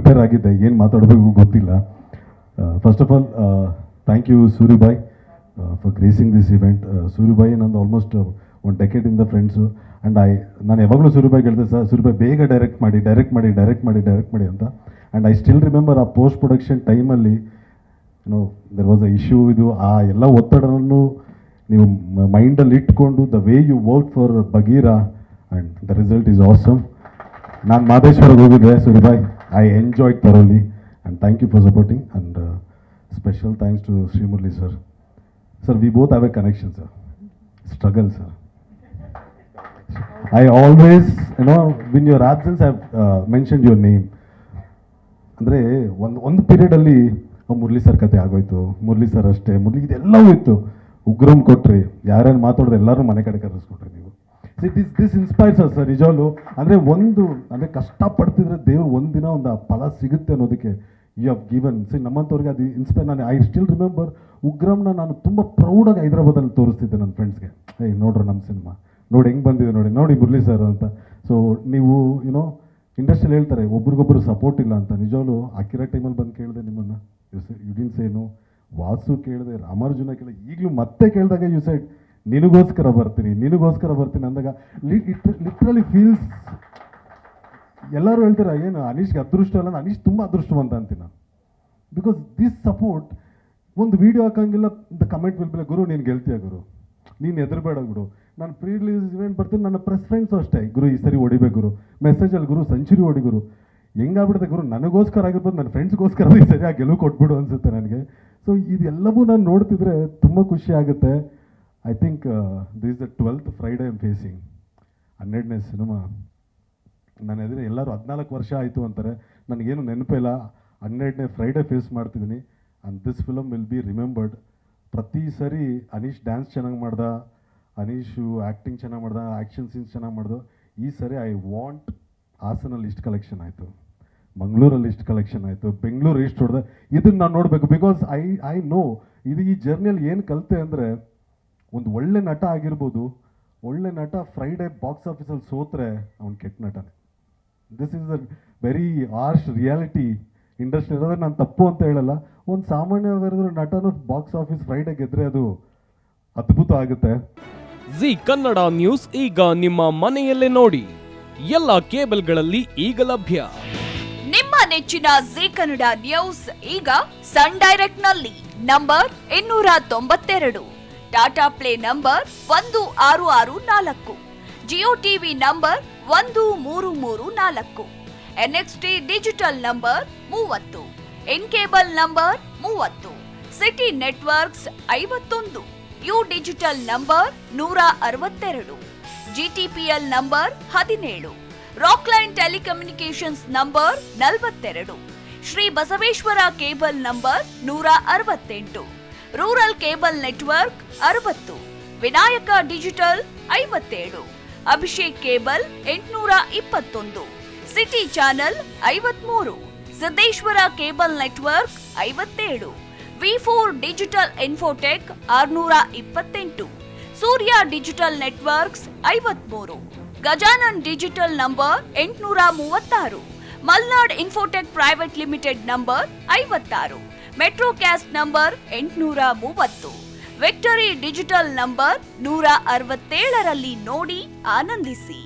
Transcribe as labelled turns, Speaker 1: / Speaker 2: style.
Speaker 1: Prepare ಆಗಿದ್ದೆ, ಏನು ಮಾತಾಡಬೇಕು ಗೊತ್ತಿಲ್ಲ. First of all thank you Suribhai for gracing this event. Suribhai ನಂದು ಆಲ್ಮೋಸ್ಟ್ 1 ಡೆಕೆಡಿಂದ ಫ್ರೆಂಡ್ಸು. ಆ್ಯಂಡ್ ನಾನು ಯಾವಾಗಲೂ ಸೂರಿಬಾಯ್ ಹೇಳಿದೆ, ಸರ್ ಸೂರಿಬಾಯ್ ಬೇಗ ಡೈರೆಕ್ಟ್ ಮಾಡಿ ಅಂತ. ಆ್ಯಂಡ್ ಐ ಸ್ಟಿಲ್ ರಿಮೆಂಬರ್ ಆ ಪೋಸ್ಟ್ ಪ್ರೊಡಕ್ಷನ್ ಟೈಮಲ್ಲಿ ದೆರ್ ವಾಸ್ ಅ ಇಶ್ಯೂ. ಇದು ಆ ಎಲ್ಲ ಒತ್ತಡವನ್ನು ನೀವು ಮೈಂಡಲ್ಲಿ ಇಟ್ಕೊಂಡು the way you work for Bagheera and the result is awesome. ನಾನು ಮಾದೇಶ್ವರಕ್ಕೆ ಹೋಗಿದ್ದೆ ಸೂರಿಬಾಯ್, I enjoyed thoroughly and thank you for supporting. And special thanks to Srimurali sir. Sir, we both have a connection sir, struggle sir. I always, in your absence, I have mentioned your name. ಅಂದರೆ ಒಂದು ಪೀರಿಯಡಲ್ಲಿ Murali sir ಕತೆ ಆಗೋಯ್ತು, Murali sir ಅಷ್ಟೇ, ಮುರಳಿ ಇದೆಲ್ಲವೂ ಇತ್ತು. ಉಗ್ರಂ ಕೊಟ್ರಿ, ಯಾರ್ಯಾರು ಮಾತಾಡೋದು ಎಲ್ಲರೂ ಮನೆ ಕಡೆ ಕರೆಸ್ಕೊಟ್ರಿ ನೀವು. ದಿಸ್ ಇನ್ಸ್ಪೈರ್ಸ್ ಅಸ್ ಸರ್ ನಿಜವಾಗ್ಲು. ಅಂದರೆ ಕಷ್ಟಪಡ್ತಿದ್ರೆ ದೇವ್ರು ಒಂದಿನ ಒಂದು ಫಲ ಸಿಗುತ್ತೆ ಅನ್ನೋದಕ್ಕೆ ಯು ಹ್ಯಾವ್ ಗಿವನ್. ನಮ್ಮಂಥವ್ರಿಗೆ ಅದು ಇನ್ಸ್ಪೈರ್. ಐ ಸ್ಟಿಲ್ ರಿಮೆಂಬರ್ ಉಗ್ರಂನ ನಾನು ತುಂಬ ಪ್ರೌಡಾಗಿ ಹೈದರಾಬಾದಲ್ಲಿ ತೋರಿಸ್ತಿದ್ದೆ ನನ್ನ ಫ್ರೆಂಡ್ಸ್ಗೆ. ನೋಡ್ರಿ ನಮ್ಮ ಸಿನಿಮಾ ನೋಡಿ ಹೆಂಗೆ ಬಂದಿದೆ, ನೋಡಿ ಮುರಳಿ ಸರ್ ಅಂತ. ಸೊ ನೀವು ಇಂಡಸ್ಟ್ರಿಯಲ್ಲಿ ಹೇಳ್ತಾರೆ ಒಬ್ರಿಗೊಬ್ರು ಸಪೋರ್ಟ್ ಇಲ್ಲ ಅಂತ. ನಿಜವಾಗ್ಲೂ ಅಕ್ಕಿರೋ ಟೈಮಲ್ಲಿ ಬಂದು ಕೇಳಿದೆ ನಿಮ್ಮನ್ನು, ಯುಡಿನ್ ಸೇನು, ವಾಸು ಕೇಳಿದೆ, ರಾಮಾರ್ಜುನ ಕೇಳಿದೆ, ಈಗಲೂ ಮತ್ತೆ ಕೇಳಿದಾಗ ಯು ಸೈಡ್ ನಿನಗೋಸ್ಕರ ಬರ್ತೀನಿ ಅಂದಾಗ ಲಿಟ್ರಲಿ ಫೀಲ್ಸ್. ಎಲ್ಲರೂ ಹೇಳ್ತಾರೆ ಏನು ಅನೀಶ್ಗೆ ಅದೃಷ್ಟ ಅಲ್ಲ, ಅನೀಶ್ ತುಂಬ ಅದೃಷ್ಟವಂತ ಅಂತೀನಿ ನಾನು. ಬಿಕಾಸ್ ದಿಸ್ ಸಪೋರ್ಟ್, ಒಂದು ವೀಡಿಯೋ ಹಾಕಂಗಿಲ್ಲ ಅಂತ ಕಮೆಂಟ್ ಬಿಲ್ಬಿಲ್ಲ, ಗುರು ನೀನು ಗೆಲ್ತೀಯ ಗುರು, ನೀನು ಹೆದರ್ಬೇಡ ಗುರು. ನಾನು ಪ್ರೀ ರಿಲೀಸ್ ಇವೆಂಟ್ ಬರ್ತೀನಿ, ನನ್ನ ಪ್ರೆಸ್ ಫ್ರೆಂಡ್ಸು ಅಷ್ಟೇ, ಗುರು ಈ ಸರಿ ಹೊಡಿಬೇಕು ಗುರು, ಮೆಸೇಜಲ್ಲಿ ಗುರು ಸೆಂಚುರಿ ಹೊಡಿ ಗುರು. ಹೆಂಗಾಗ್ಬಿಡುತ್ತೆ ಗುರು, ನನಗೋಸ್ಕರ ಆಗಿರ್ಬೋದು, ನನ್ನ ಫ್ರೆಂಡ್ಸ್ಗೋಸ್ಕರ ಈ ಸರಿ ಆ ಗೆಲುವು ಕೊಟ್ಬಿಡು ಅನಿಸುತ್ತೆ ನನಗೆ. ಸೊ ಇದೆಲ್ಲವೂ ನಾನು ನೋಡ್ತಿದ್ರೆ ತುಂಬ ಖುಷಿ ಆಗುತ್ತೆ. I think this is the 12th Friday I am facing. 12ನೇ ಸಿನಿಮಾ ನನ್ನ ಎದುರು ಎಲ್ಲರೂ 14 ವರ್ಷ ಆಯಿತು ಅಂತಾರೆ, ನನಗೇನು ನೆನಪಿಲ್ಲ. 12ನೇ ಫ್ರೈಡೇ ಫೇಸ್ ಮಾಡ್ತಿದ್ದೀನಿ. And this film will be remembered. ಪ್ರತಿ ಸರಿ ಅನೀಶ್ ಡ್ಯಾನ್ಸ್ ಚೆನ್ನಾಗಿ ಮಾಡ್ದ, ಅನೀಶು ಆ್ಯಕ್ಟಿಂಗ್ ಚೆನ್ನಾಗಿ ಮಾಡ್ದ, ಆ್ಯಕ್ಷನ್ ಸೀನ್ಸ್ ಚೆನ್ನಾಗಿ ಮಾಡ್ದು. ಈ ಸರಿ ಐ ವಾಂಟ್ ಹಾಸನಲ್ಲಿ ಇಷ್ಟು ಕಲೆಕ್ಷನ್ ಆಯಿತು, ಮಂಗಳೂರಲ್ಲಿ ಇಷ್ಟು ಕಲೆಕ್ಷನ್ ಆಯಿತು, ಬೆಂಗಳೂರು ಇಷ್ಟು ಹೊಡೆದ, ಇದನ್ನು ನಾನು ನೋಡಬೇಕು. ಬಿಕಾಸ್ ಐ ನೋ ಇದು ಈ ಜರ್ನಿಯಲ್ಲಿ ಏನು ಕಲಿತೆ ಅಂದರೆ, ಒಂದು ಒಳ್ಳೆ ನಟ ಆಗಿರ್ಬೋದು, ಒಳ್ಳೆ ನಟ ಫ್ರೈಡೇ ಬಾಕ್ಸ್ ಆಫೀಸಲ್ಲಿ ಸೋತ್ರೆ ಅವ್ನು ಕೆಟ್ಟ ನಟನೇ. This is a very harsh reality industry ಇರೋದ್ರೆ. ನಾನು ತಪ್ಪು ಅಂತ ಹೇಳಲ್ಲ, ಒಂದು ಸಾಮಾನ್ಯವಾಗಿರೋ ನಟನು ಬಾಕ್ಸ್ ಆಫೀಸ್ ಫ್ರೈಡೇ ಗೆದ್ರೆ ಅದು ಅದ್ಭುತ ಆಗುತ್ತೆ.
Speaker 2: ಜಿ ಕನ್ನಡ ನ್ಯೂಸ್ ಈಗ ನಿಮ್ಮ ಮನೆಯಲ್ಲೇ ನೋಡಿ, ಎಲ್ಲ ಕೇಬಲ್ಗಳಲ್ಲಿ ಈಗ ಲಭ್ಯ.
Speaker 3: ನಿಮ್ಮ ನೆಚ್ಚಿನ ಜಿ ಕನ್ನಡ ನ್ಯೂಸ್ ಈಗ ಸನ್ ಡೈರೆಕ್ಟ್ ನಲ್ಲಿ number 292, Tata play number 1664, Jio TV number 1334, NXT digital number 30, in cable number 30, city networks 51, U digital number 162, GTPL number 17, Rockline telecommunications number 42, Shri Basaveshwara cable number 168, rural cable network 60, Vinayaka digital 57, Abhishek cable 821, city channel 53, Siddeshwara cable network 57, V4 digital Infotech 628, Surya digital networks 53, Gajanan digital number 836, Malnad Infotech private limited number 56, Metro Cast number 830, Victory Digital number 167ರಲ್ಲಿ ನೋಡಿ ಆನಂದಿಸಿ.